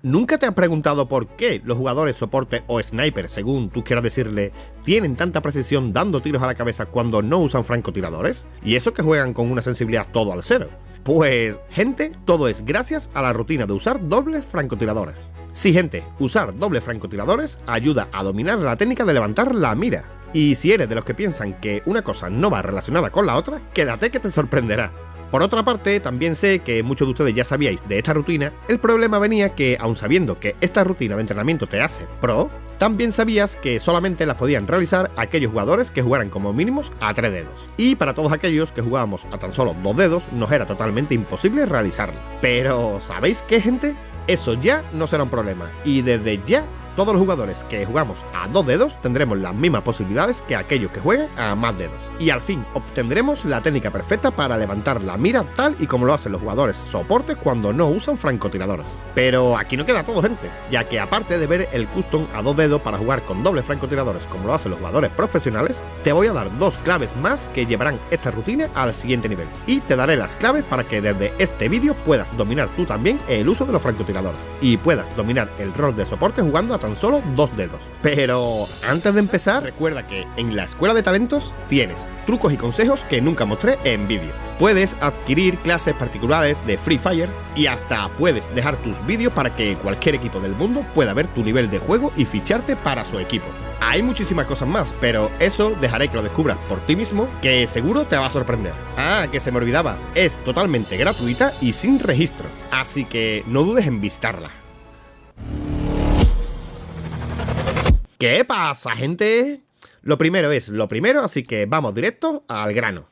¿Nunca te has preguntado por qué los jugadores soporte o sniper, según tú quieras decirle, tienen tanta precisión dando tiros a la cabeza cuando no usan francotiradores? Y eso que juegan con una sensibilidad todo al cero. Pues, gente, todo es gracias a la rutina de usar dobles francotiradores. Sí, gente, usar dobles francotiradores ayuda a dominar la técnica de levantar la mira. Y si eres de los que piensan que una cosa no va relacionada con la otra, quédate que te sorprenderá. Por otra parte, también sé que muchos de ustedes ya sabíais de esta rutina. El problema venía que, aun sabiendo que esta rutina de entrenamiento te hace pro, también sabías que solamente las podían realizar aquellos jugadores que jugaran como mínimos a 3 dedos. Y para todos aquellos que jugábamos a tan solo 2 dedos, nos era totalmente imposible realizarlo. Pero, ¿sabéis qué, gente? Eso ya no será un problema, y desde ya todos los jugadores que jugamos a 2 dedos tendremos las mismas posibilidades que aquellos que jueguen a más dedos. Y al fin obtendremos la técnica perfecta para levantar la mira tal y como lo hacen los jugadores soportes cuando no usan francotiradores. Pero aquí no queda todo, gente, ya que aparte de ver el custom a 2 dedos para jugar con dobles francotiradores como lo hacen los jugadores profesionales, te voy a dar 2 claves más que llevarán esta rutina al siguiente nivel. Y te daré las claves para que desde este vídeo puedas dominar tú también el uso de los francotiradores y puedas dominar el rol de soporte jugando a tan solo 2 dedos. Pero antes de empezar, recuerda que en la Escuela de Talentos tienes trucos y consejos que nunca mostré en vídeo. Puedes adquirir clases particulares de Free Fire y hasta puedes dejar tus vídeos para que cualquier equipo del mundo pueda ver tu nivel de juego y ficharte para su equipo. Hay muchísimas cosas más, pero eso dejaré que lo descubras por ti mismo, que seguro te va a sorprender. Ah, que se me olvidaba, es totalmente gratuita y sin registro, así que no dudes en visitarla. ¿Qué pasa, gente? Lo primero es lo primero, así que vamos directo al grano.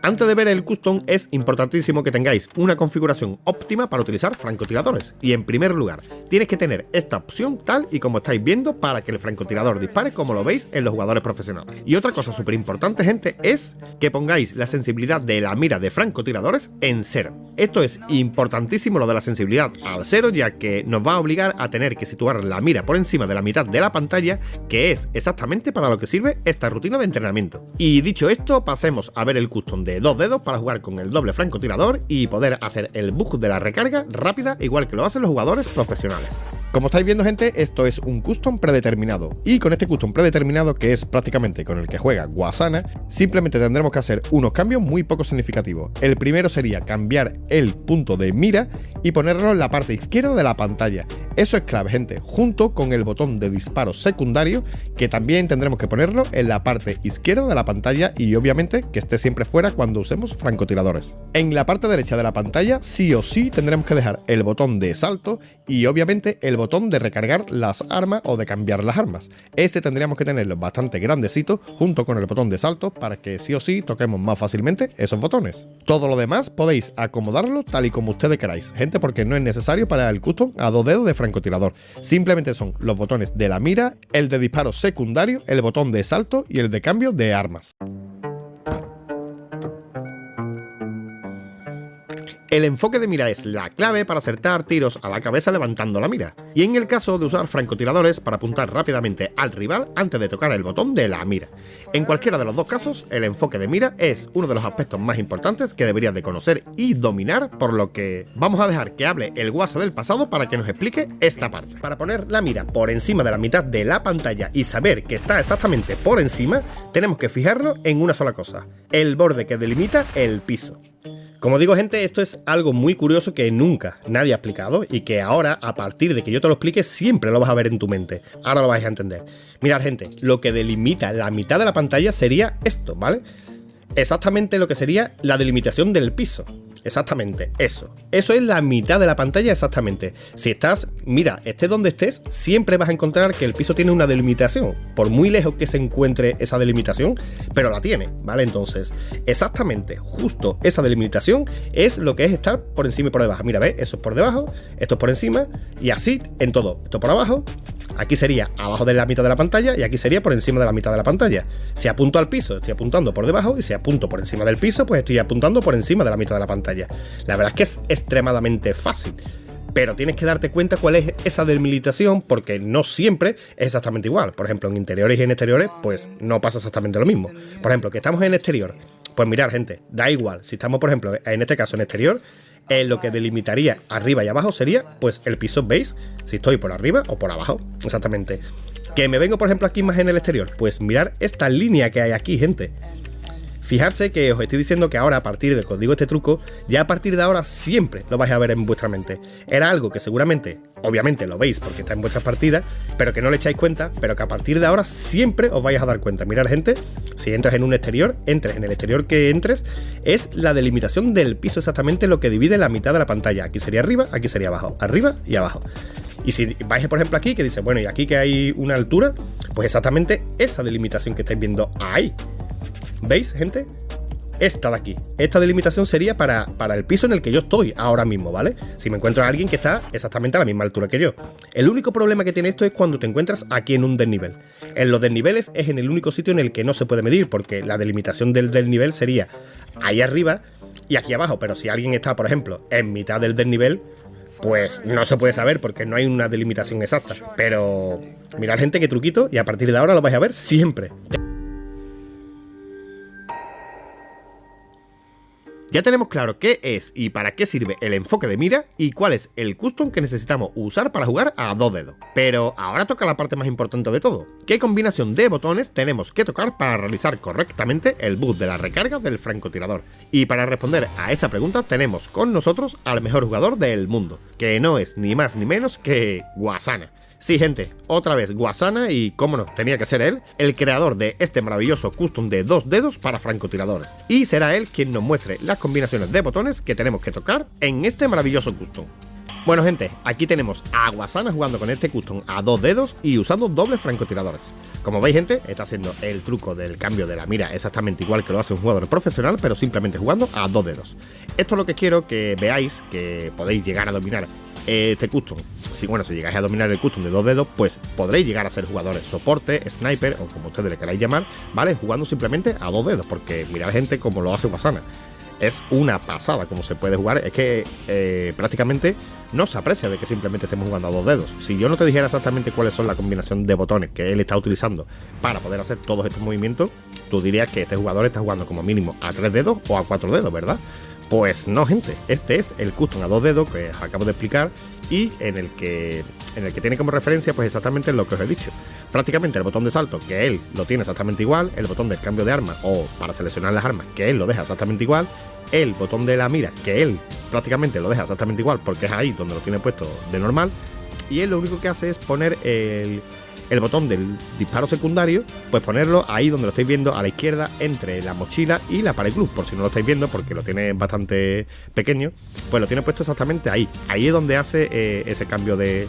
Antes de ver el custom es importantísimo que tengáis una configuración óptima para utilizar francotiradores, y en primer lugar tienes que tener esta opción tal y como estáis viendo para que el francotirador dispare como lo veis en los jugadores profesionales. Y otra cosa súper importante, gente, es que pongáis la sensibilidad de la mira de francotiradores en 0. Esto es importantísimo, lo de la sensibilidad al 0, ya que nos va a obligar a tener que situar la mira por encima de la mitad de la pantalla, que es exactamente para lo que sirve esta rutina de entrenamiento. Y dicho esto, pasemos a ver el custom de 2 dedos para jugar con el doble francotirador y poder hacer el bug de la recarga rápida igual que lo hacen los jugadores profesionales. Como estáis viendo, gente, esto es un custom predeterminado, y con este custom predeterminado, que es prácticamente con el que juega Guasana, simplemente tendremos que hacer unos cambios muy poco significativos. El primero sería cambiar el punto de mira y ponerlo en la parte izquierda de la pantalla. Eso es clave, gente, junto con el botón de disparo secundario, que también tendremos que ponerlo en la parte izquierda de la pantalla, y obviamente que esté siempre fuera cuando usemos francotiradores. En la parte derecha de la pantalla sí o sí tendremos que dejar el botón de salto y obviamente el botón de recargar las armas o de cambiar las armas. Ese tendríamos que tenerlo bastante grandecito junto con el botón de salto para que sí o sí toquemos más fácilmente esos botones. Todo lo demás podéis acomodarlo tal y como ustedes queráis, gente, porque no es necesario para el custom a 2 dedos de francotirador. Simplemente son los botones de la mira, el de disparo secundario, el botón de salto y el de cambio de armas. El enfoque de mira es la clave para acertar tiros a la cabeza levantando la mira, y en el caso de usar francotiradores para apuntar rápidamente al rival antes de tocar el botón de la mira. En cualquiera de los dos casos, el enfoque de mira es uno de los aspectos más importantes que deberías de conocer y dominar, por lo que vamos a dejar que hable el guasa del pasado para que nos explique esta parte. Para poner la mira por encima de la mitad de la pantalla y saber que está exactamente por encima, tenemos que fijarlo en una sola cosa: el borde que delimita el piso. Como digo, gente, esto es algo muy curioso que nunca nadie ha explicado y que ahora, a partir de que yo te lo explique, siempre lo vas a ver en tu mente. Ahora lo vais a entender. Mirad, gente, lo que delimita la mitad de la pantalla sería esto, ¿vale? Exactamente lo que sería la delimitación del piso. Exactamente, eso. Eso es la mitad de la pantalla exactamente. Si estás, mira, estés donde estés, siempre vas a encontrar que el piso tiene una delimitación. Por muy lejos que se encuentre esa delimitación, pero la tiene, ¿vale? Entonces, exactamente, justo esa delimitación es lo que es estar por encima y por debajo. Mira, ¿ves? Eso es por debajo, esto es por encima, y así en todo. Esto por abajo, aquí sería abajo de la mitad de la pantalla, y aquí sería por encima de la mitad de la pantalla. Si apunto al piso, estoy apuntando por debajo, y si apunto por encima del piso, pues estoy apuntando por encima de la mitad de la pantalla. La verdad es que es extremadamente fácil, pero tienes que darte cuenta cuál es esa delimitación, porque no siempre es exactamente igual. Por ejemplo, en interiores y en exteriores, pues no pasa exactamente lo mismo. Por ejemplo, que estamos en exterior Pues mirad, gente, da igual. Si estamos, por ejemplo, en este caso en exterior, lo que delimitaría arriba y abajo sería pues el piso, ¿veis? Si estoy por arriba o por abajo, exactamente. Que me vengo, por ejemplo, aquí más en el exterior, pues mirad esta línea que hay aquí, gente. Fijarse que os estoy diciendo que ahora, a partir de que os digo este truco, ya a partir de ahora siempre lo vais a ver en vuestra mente. Era algo que seguramente, obviamente lo veis porque está en vuestras partidas, pero que no le echáis cuenta, pero que a partir de ahora siempre os vais a dar cuenta. Mirad, gente, si entras en un exterior, entres en el exterior que entres, es la delimitación del piso exactamente lo que divide la mitad de la pantalla. Aquí sería arriba, aquí sería abajo, arriba y abajo. Y si vais, por ejemplo, aquí, que dice, bueno, y aquí que hay una altura, pues exactamente esa delimitación que estáis viendo ahí. ¿Veis, gente? Esta de aquí. Esta delimitación sería para el piso en el que yo estoy ahora mismo, ¿vale? Si me encuentro a alguien que está exactamente a la misma altura que yo. El único problema que tiene esto es cuando te encuentras aquí en un desnivel. En los desniveles es en el único sitio en el que no se puede medir, porque la delimitación del desnivel sería ahí arriba y aquí abajo. Pero si alguien está, por ejemplo, en mitad del desnivel, pues no se puede saber porque no hay una delimitación exacta. Pero mirad, gente, qué truquito, y a partir de ahora lo vais a ver siempre. Ya tenemos claro qué es y para qué sirve el enfoque de mira y cuál es el custom que necesitamos usar para jugar a 2 dedos. Pero ahora toca la parte más importante de todo. ¿Qué combinación de botones tenemos que tocar para realizar correctamente el boost de la recarga del francotirador? Y para responder a esa pregunta tenemos con nosotros al mejor jugador del mundo, que no es ni más ni menos que Guasana. Sí, gente, otra vez Guasana y, cómo no, tenía que ser él, el creador de este maravilloso custom de 2 dedos para francotiradores. Y será él quien nos muestre las combinaciones de botones que tenemos que tocar en este maravilloso custom. Bueno, gente, aquí tenemos a Guasana jugando con este custom a 2 dedos y usando dobles francotiradores. Como veis, gente, está haciendo el truco del cambio de la mira exactamente igual que lo hace un jugador profesional, pero simplemente jugando a 2 dedos. Esto es lo que quiero que veáis, que podéis llegar a dominar este custom. Si llegáis a dominar el custom de 2 dedos, pues podréis llegar a ser jugadores soporte, sniper o como ustedes le queráis llamar, ¿vale? Jugando simplemente a 2 dedos, porque mirad, gente, como lo hace Guasana. Es una pasada como se puede jugar, es que prácticamente no se aprecia de que simplemente estemos jugando a 2 dedos. Si yo no te dijera exactamente cuáles son la combinación de botones que él está utilizando para poder hacer todos estos movimientos, tú dirías que este jugador está jugando como mínimo a 3 dedos o a 4 dedos, ¿verdad? Pues no, gente, este es el custom a 2 dedos que os acabo de explicar y en el que tiene como referencia pues exactamente lo que os he dicho. Prácticamente el botón de salto, que él lo tiene exactamente igual, el botón del cambio de arma o para seleccionar las armas, que él lo deja exactamente igual, el botón de la mira, que él prácticamente lo deja exactamente igual porque es ahí donde lo tiene puesto de normal, y él lo único que hace es poner el botón del disparo secundario, pues ponerlo ahí donde lo estáis viendo a la izquierda entre la mochila y la pared club, por si no lo estáis viendo porque lo tiene bastante pequeño, pues lo tiene puesto exactamente ahí. Ahí es donde hace ese cambio de,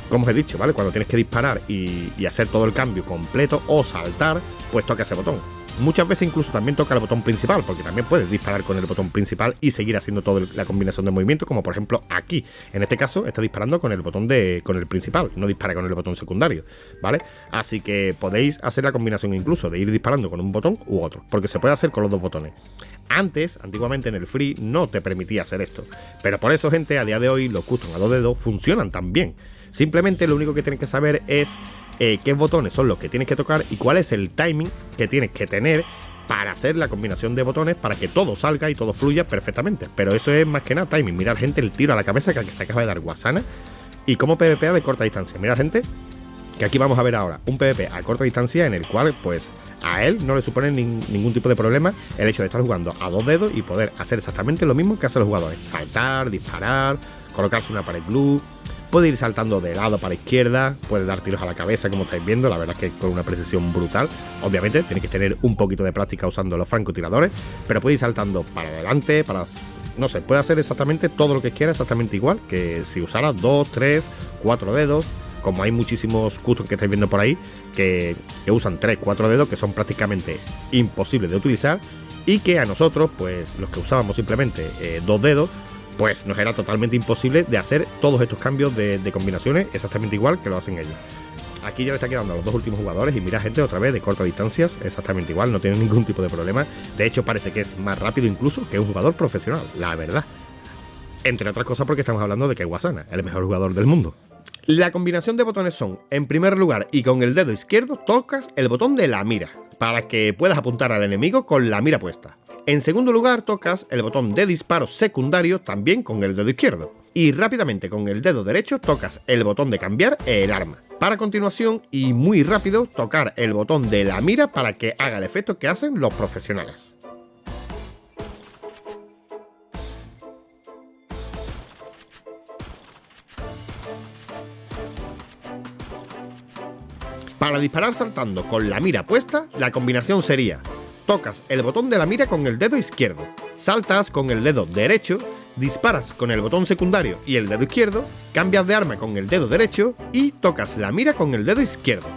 como os he dicho, ¿vale? Cuando tienes que disparar y hacer todo el cambio completo o saltar, pues toca ese botón. Muchas veces incluso también toca el botón principal, porque también puedes disparar con el botón principal y seguir haciendo toda la combinación de movimiento, como por ejemplo aquí. En este caso está disparando con el botón con el principal, no dispara con el botón secundario, ¿vale? Así que podéis hacer la combinación incluso de ir disparando con un botón u otro, porque se puede hacer con los 2 botones. Antiguamente en el Free no te permitía hacer esto, pero por eso, gente, a día de hoy los custom a 2 dedos funcionan tan bien. Simplemente lo único que tienes que saber es qué botones son los que tienes que tocar y cuál es el timing que tienes que tener para hacer la combinación de botones para que todo salga y todo fluya perfectamente. Pero eso es más que nada timing. Mirad, gente, el tiro a la cabeza que se acaba de dar Guasana y cómo PvPa de corta distancia. Mirad, gente, que aquí vamos a ver ahora un PvP a corta distancia en el cual pues a él no le supone ningún tipo de problema el hecho de estar jugando a 2 dedos y poder hacer exactamente lo mismo que hacen los jugadores: saltar, disparar, colocarse una pared glue. Puede ir saltando de lado para izquierda, puede dar tiros a la cabeza, como estáis viendo, la verdad es que con una precisión brutal. Obviamente tenéis que tener un poquito de práctica usando los francotiradores, pero puede ir saltando para adelante, no sé, puede hacer exactamente todo lo que quiera, exactamente igual que si usara 2, 3, 4 dedos, como hay muchísimos customs que estáis viendo por ahí que usan 3, 4 dedos, que son prácticamente imposibles de utilizar, y que a nosotros, pues los que usábamos simplemente 2 dedos, pues nos era totalmente imposible de hacer todos estos cambios de combinaciones exactamente igual que lo hacen ellos. Aquí ya le está quedando a los 2 últimos jugadores y mira, gente, otra vez de cortas distancias, exactamente igual, no tiene ningún tipo de problema. De hecho, parece que es más rápido incluso que un jugador profesional, la verdad. Entre otras cosas porque estamos hablando de que Guasana, el mejor jugador del mundo. La combinación de botones son, en primer lugar, y con el dedo izquierdo tocas el botón de la mira, para que puedas apuntar al enemigo con la mira puesta. En segundo lugar, tocas el botón de disparo secundario también con el dedo izquierdo. Y rápidamente con el dedo derecho tocas el botón de cambiar el arma. Para continuación, y muy rápido, tocar el botón de la mira para que haga el efecto que hacen los profesionales. Para disparar saltando con la mira puesta, la combinación sería: tocas el botón de la mira con el dedo izquierdo, saltas con el dedo derecho, disparas con el botón secundario y el dedo izquierdo, cambias de arma con el dedo derecho y tocas la mira con el dedo izquierdo.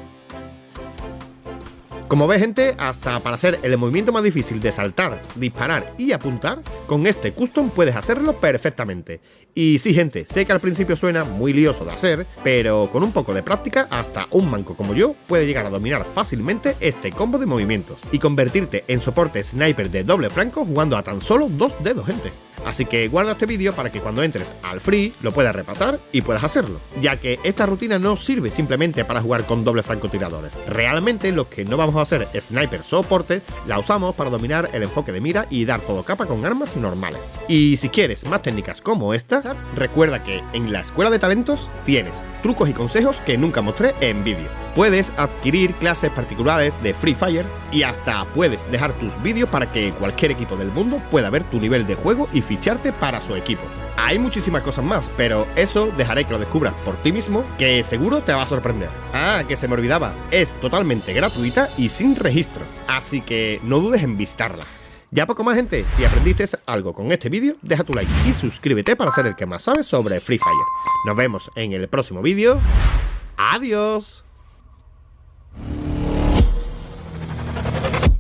Como ves, gente, hasta para hacer el movimiento más difícil de saltar, disparar y apuntar, con este custom puedes hacerlo perfectamente. Y sí, gente, sé que al principio suena muy lioso de hacer, pero con un poco de práctica, hasta un manco como yo puede llegar a dominar fácilmente este combo de movimientos y convertirte en soporte sniper de doble franco jugando a tan solo 2 dedos, gente. Así que guarda este vídeo para que cuando entres al free lo puedas repasar y puedas hacerlo, ya que esta rutina no sirve simplemente para jugar con doble francotiradores. Realmente los que no vamos a hacer sniper soporte la usamos para dominar el enfoque de mira y dar todo capa con armas normales. Y si quieres más técnicas como esta, recuerda que en la Escuela de Talentos tienes trucos y consejos que nunca mostré en vídeo. Puedes adquirir clases particulares de Free Fire y hasta puedes dejar tus vídeos para que cualquier equipo del mundo pueda ver tu nivel de juego y ficharte para su equipo. Hay muchísimas cosas más, pero eso dejaré que lo descubras por ti mismo, que seguro te va a sorprender. Ah, que se me olvidaba, es totalmente gratuita y sin registro, así que no dudes en visitarla. Ya poco más, gente, si aprendiste algo con este vídeo, deja tu like y suscríbete para ser el que más sabe sobre Free Fire. Nos vemos en el próximo vídeo. ¡Adiós!